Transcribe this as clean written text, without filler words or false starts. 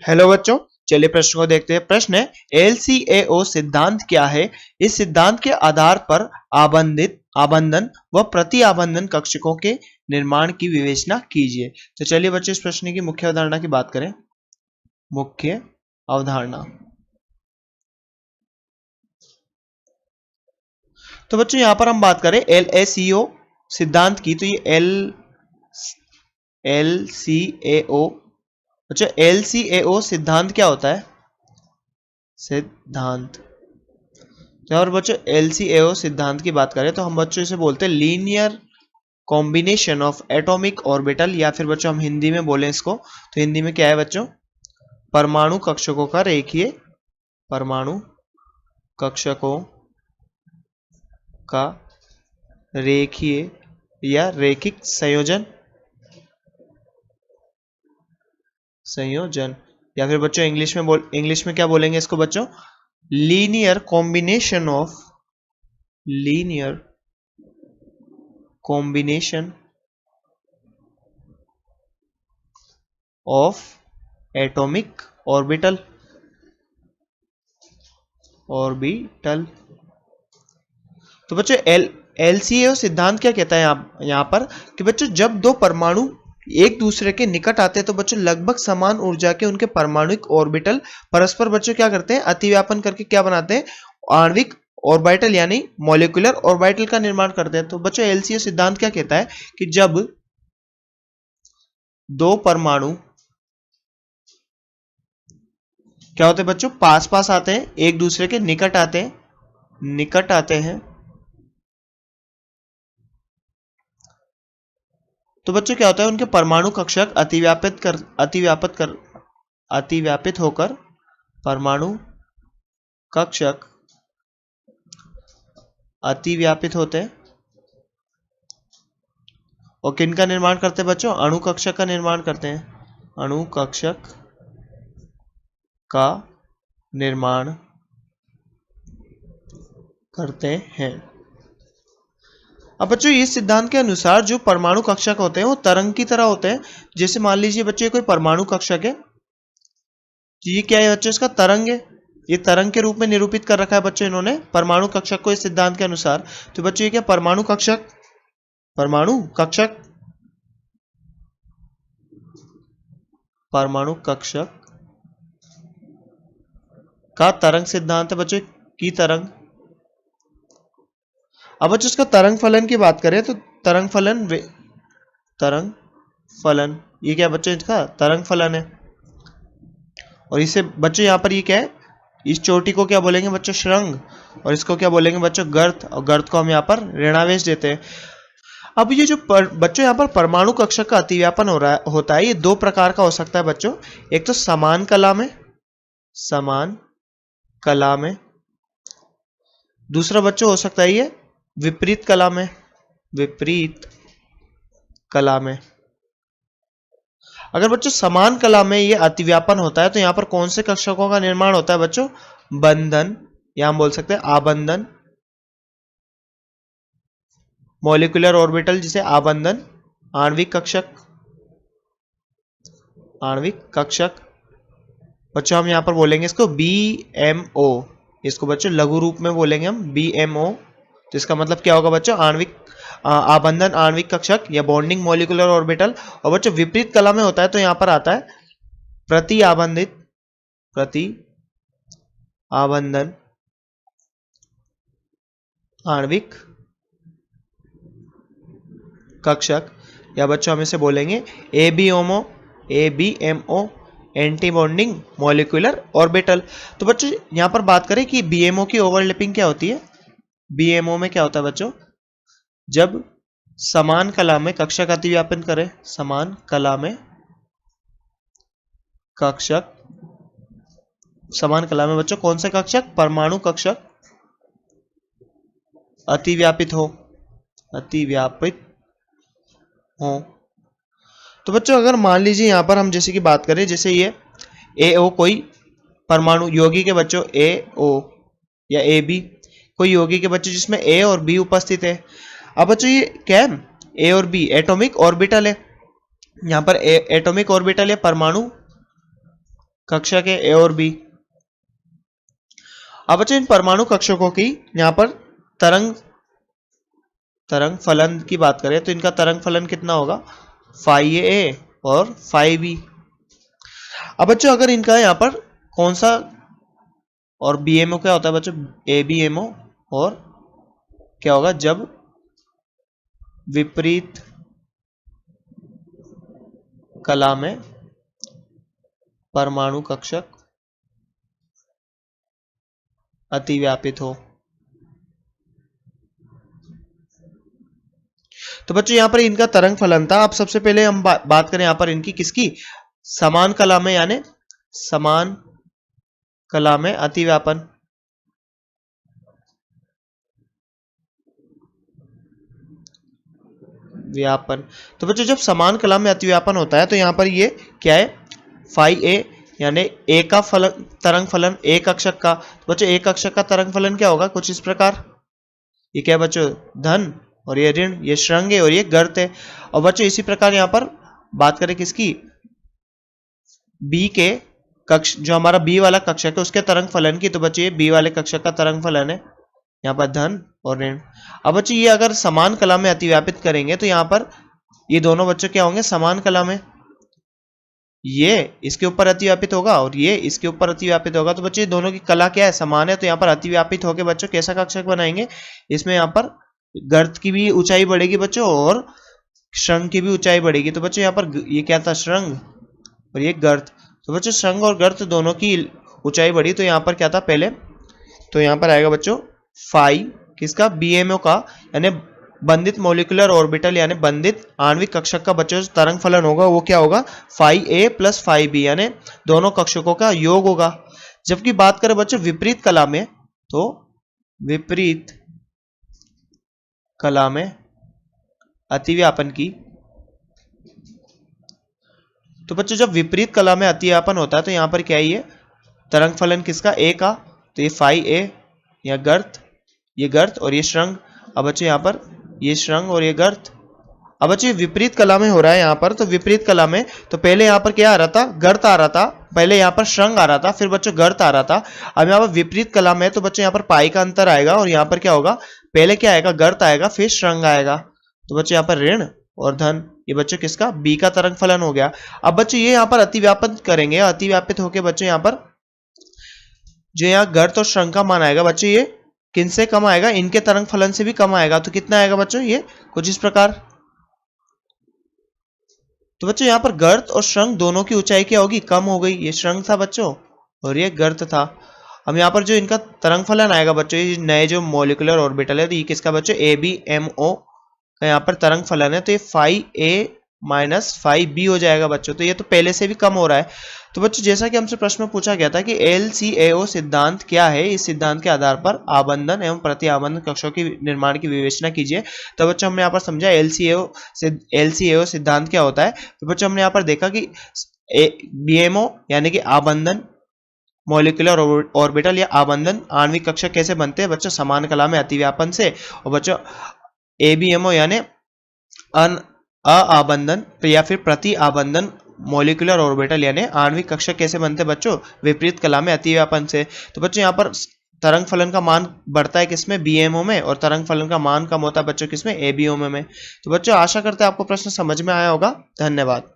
Hello बच्चों, चलिए प्रश्न को देखते हैं। प्रश्न है एलसीएओ सिद्धांत क्या है? इस सिद्धांत के आधार पर आबंधन व प्रति आबंधन कक्षकों के निर्माण की विवेचना कीजिए। तो चलिए बच्चों इस प्रश्न की मुख्य अवधारणा की बात करें। मुख्य अवधारणा। तो बच्चों यहां पर हम बात करें एलएसीओ सिद्धांत की, तो ये एलसीएओ बच्चों एलसीएओ सिद्धांत क्या होता है? सिद्धांत। और बच्चों एलसीएओ सिद्धांत की बात करें तो हम बच्चों इसे बोलते हैं linear combination of atomic orbital, या फिर बच्चों हम हिंदी में बोलें इसको तो हिंदी में क्या है बच्चों? परमाणु कक्षकों का रेखीय, परमाणु कक्षकों का रेखीय या रैखिक संयोजन, या फिर बच्चों इंग्लिश में क्या बोलेंगे इसको बच्चों? Linear combination of atomic orbital. तो बच्चों एलसीए सिद्धांत क्या कहता है यहाँ पर कि बच्चों जब दो परमाणु एक दूसरे के निकट आते हैं तो बच्चों लगभग समान ऊर्जा के उनके परमाणुक ऑर्बिटल परस्पर बच्चों क्या करते हैं? अतिव्यापन करके क्या बनाते हैं? आणविक ऑर्बिटल यानी मॉलिक्यूलर ऑर्बिटल का निर्माण करते हैं। तो बच्चों एलसीए सिद्धांत क्या कहता है कि जब दो परमाणु क्या होते हैं बच्चों? पास पास आते हैं, एक दूसरे के निकट आते हैं तो बच्चों क्या होता है? उनके परमाणु कक्षक अतिव्यापित होकर परमाणु कक्षक अतिव्यापित होते हैं और किनका निर्माण करते हैं बच्चों? अणु कक्षक का निर्माण करते हैं। अणु कक्षक का निर्माण करते हैं। अब बच्चों इस सिद्धांत के अनुसार जो परमाणु कक्षक होते हैं वो तरंग की तरह होते हैं। जैसे मान लीजिए बच्चों कोई परमाणु कक्षक है, ये क्या है बच्चों? इसका तरंग है। ये तरंग के रूप में निरूपित कर रखा है बच्चों इन्होंने परमाणु कक्षक को इस सिद्धांत के अनुसार। तो बच्चों ये क्या? परमाणु कक्षक का तरंग सिद्धांत है बच्चों की तरंग। अब बच्चों इसका तरंग फलन की बात करें तो तरंग फलन ये क्या बच्चों? इसका तरंग फलन है। और इसे बच्चों यहाँ पर ये क्या है? इस चोटी को क्या बोलेंगे बच्चों? शृंग। और इसको क्या बोलेंगे बच्चों? गर्त। और गर्त को हम यहाँ पर ऋणावेश देते हैं। अब ये जो बच्चों यहाँ पर परमाणु कक्षक का अतिव्यापन होता है, ये दो प्रकार का हो सकता है बच्चों। एक तो समान कला में, दूसरा बच्चों हो सकता है ये विपरीत कला में। अगर बच्चों समान कला में ये अतिव्यापन होता है तो यहां पर कौन से कक्षकों का निर्माण होता है बच्चों? बंधन, या हम बोल सकते हैं आबंधन, मॉलिक्यूलर ऑर्बिटल जिसे आबंधन, आणविक कक्षक बच्चों हम यहां पर बोलेंगे इसको BMO। इसको बच्चों लघु रूप में बोलेंगे हम BMO। तो इसका मतलब क्या होगा बच्चों? आबंधन आणविक कक्षक या बॉन्डिंग मॉलिक्यूलर ऑर्बिटल। और बच्चों विपरीत कला में होता है तो यहां पर आता है प्रति आबंधन आणविक कक्षक, या बच्चों हम इसे बोलेंगे ABMO anti bonding molecular orbital. तो बच्चों यहां पर बात करें कि BMO की ओवरलैपिंग क्या होती है? BMO में क्या होता है बच्चों? जब समान कला में कक्षक अतिव्यापन करें, समान कला में बच्चों कौन से कक्षक? परमाणु कक्षक अतिव्यापित हो। तो बच्चों अगर मान लीजिए यहां पर हम जैसे कि बात करें, जैसे ये AO कोई परमाणु यौगिक के बच्चों AO या AB कोई यौगिक के बच्चों जिसमें A और B उपस्थित है। अब बच्चों ये क्या है? A और B एटॉमिक ऑर्बिटल है। यहां पर एटॉमिक ऑर्बिटल है, परमाणु कक्षक है ए और बी। अब बच्चों इन परमाणु कक्षकों की यहाँ पर तरंग फलन की बात करें तो इनका तरंग फलन कितना होगा, फाई ए और फाई बी। अब बच्चों अगर इनका यहाँ पर कौन सा, और बीएमओ क्या होता है बच्चों, ए बी एम ओ, और क्या होगा जब विपरीत कला में परमाणु कक्षक अतिव्यापित हो। तो बच्चों यहाँ पर इनका तरंग फलन था। अब सबसे पहले हम बात करें यहाँ पर इनकी किसकी, समान कला में, यानी समान कला में अतिव्यापन। व्यापन। तो बच्चों जब समान कला में अतिव्यापन होता है तो यहाँ पर ये क्या है, फाई ए, यानी ए का फलन, तरंग फलन ए कक्षक का। तो बच्चों ए कक्षक का तरंग फलन क्या होगा, कुछ इस प्रकार। ये क्या है बच्चों, धन, और ये ऋण, ये श्रृंग है और ये गर्त है। और बच्चों इसी प्रकार यहाँ पर बात करें किसकी, बी के कक्ष, जो हमारा बी वाला कक्षक है उसके तरंग फलन की। तो बच्चों ये बी वाले कक्षक का तरंग फलन है यहाँ पर धन और ऋण। अब बच्चों ये अगर समान कला में अतिव्यापित करेंगे तो यहाँ पर ये दोनों बच्चों क्या होंगे, समान कला में, ये इसके ऊपर अतिव्यापित होगा और ये इसके ऊपर अतिव्यापित होगा। तो बच्चों ये दोनों की कला क्या है, समान है। तो यहाँ पर अतिव्यापित होकर बच्चों कैसा कक्षक बनाएंगे, इसमें यहाँ पर गर्त की भी ऊंचाई बढ़ेगी बच्चों और श्रृंग की भी ऊंचाई बढ़ेगी। तो बच्चों यहाँ पर ये क्या था, श्रृंग, और ये गर्त। तो बच्चों श्रृंग और गर्त दोनों की ऊंचाई बढ़ी। तो यहाँ पर क्या था पहले, तो यहाँ पर आएगा बच्चों फाई किसका, बीएमओ का, यानी बंधित मॉलिक्यूलर ऑर्बिटल, यानी बंधित आणविक कक्षक का बच्चों जो तरंग फलन होगा वो क्या होगा, फाई ए प्लस फाई बी, यानी दोनों कक्षकों का योग होगा। जबकि बात करें बच्चों विपरीत कला में, तो विपरीत कला में अतिव्यापन की, तो बच्चों जब विपरीत कला में अतिव्यापन होता है तो यहां पर क्या है, ये तरंग फलन किसका, ए का। तो ये फाई ए, या गर्त, ये गर्त और ये श्रृंग। अब बच्चों यहाँ पर ये श्रृंग और ये गर्त। अब बच्चों विपरीत कला में हो रहा है यहाँ पर, तो विपरीत कला में तो पहले यहाँ पर क्या आ रहा था, गर्त आ रहा था, पहले यहाँ पर श्रृंग आ रहा था, फिर बच्चों गर्त आ रहा था। अब यहाँ पर विपरीत कला में तो बच्चों यहाँ पर पाई का अंतर आएगा और यहाँ पर क्या होगा, पहले क्या आएगा, गर्त आएगा, फिर श्रृंग आएगा। तो बच्चों यहाँ पर ऋण और धन, ये बच्चों किसका, बी का तरंग फलन हो गया। अब बच्चों ये यहाँ पर अतिव्यापित करेंगे, अतिव्यापित होकर बच्चों यहाँ पर जो यहाँ गर्त और श्रृंग का मान आएगा बच्चों, ये किनसे कम आएगा, इनके तरंग फलन से भी कम आएगा। तो कितना आएगा बच्चों, ये कुछ इस प्रकार। तो बच्चों यहाँ पर गर्त और श्रृंग दोनों की ऊंचाई क्या होगी, कम हो गई। ये श्रृंग था बच्चों और ये गर्त था। अब यहाँ पर जो इनका तरंग फलन आएगा बच्चों, ये नए जो मॉलिक्यूलर ऑर्बिटल है, तो ये किसका बच्चों, ए बी एम ओ का यहाँ पर तरंग फलन है। तो ये फाई ए माइनस फाई बी हो जाएगा बच्चों। तो ये तो पहले से भी कम हो रहा है। तो बच्चों जैसा कि हमसे प्रश्न पूछा गया था कि LCAO सिद्धांत क्या है, इस सिद्धांत के आधार पर आबंधन एवं प्रति आबंधन कक्षों की निर्माण की विवेचना कीजिए। तो बच्चों हमने यहाँ पर समझा LCAO सिद्धांत क्या होता है। तो बच्चों हमने यहाँ पर देखा कि BMO यानी कि आबंधन मॉलिक्यूलर ऑर्बिटल या आबंधन आणविक कक्षक कैसे बनते हैं बच्चों, समान कला में अतिव्यापन से। और बच्चों ABMO यानी आबंधन या फिर प्रति आबंधन मॉलिक्यूलर ऑर्बिटल यानी आणविक कक्षक कैसे बनते हैं बच्चों, विपरीत कला में अतिव्यापन से। तो बच्चों यहाँ पर तरंग फलन का मान बढ़ता है किसमें, बीएमओ में, और तरंग फलन का मान कम होता है बच्चों किसमें, एबीओ में। तो बच्चों आशा करते हैं आपको प्रश्न समझ में आया होगा। धन्यवाद।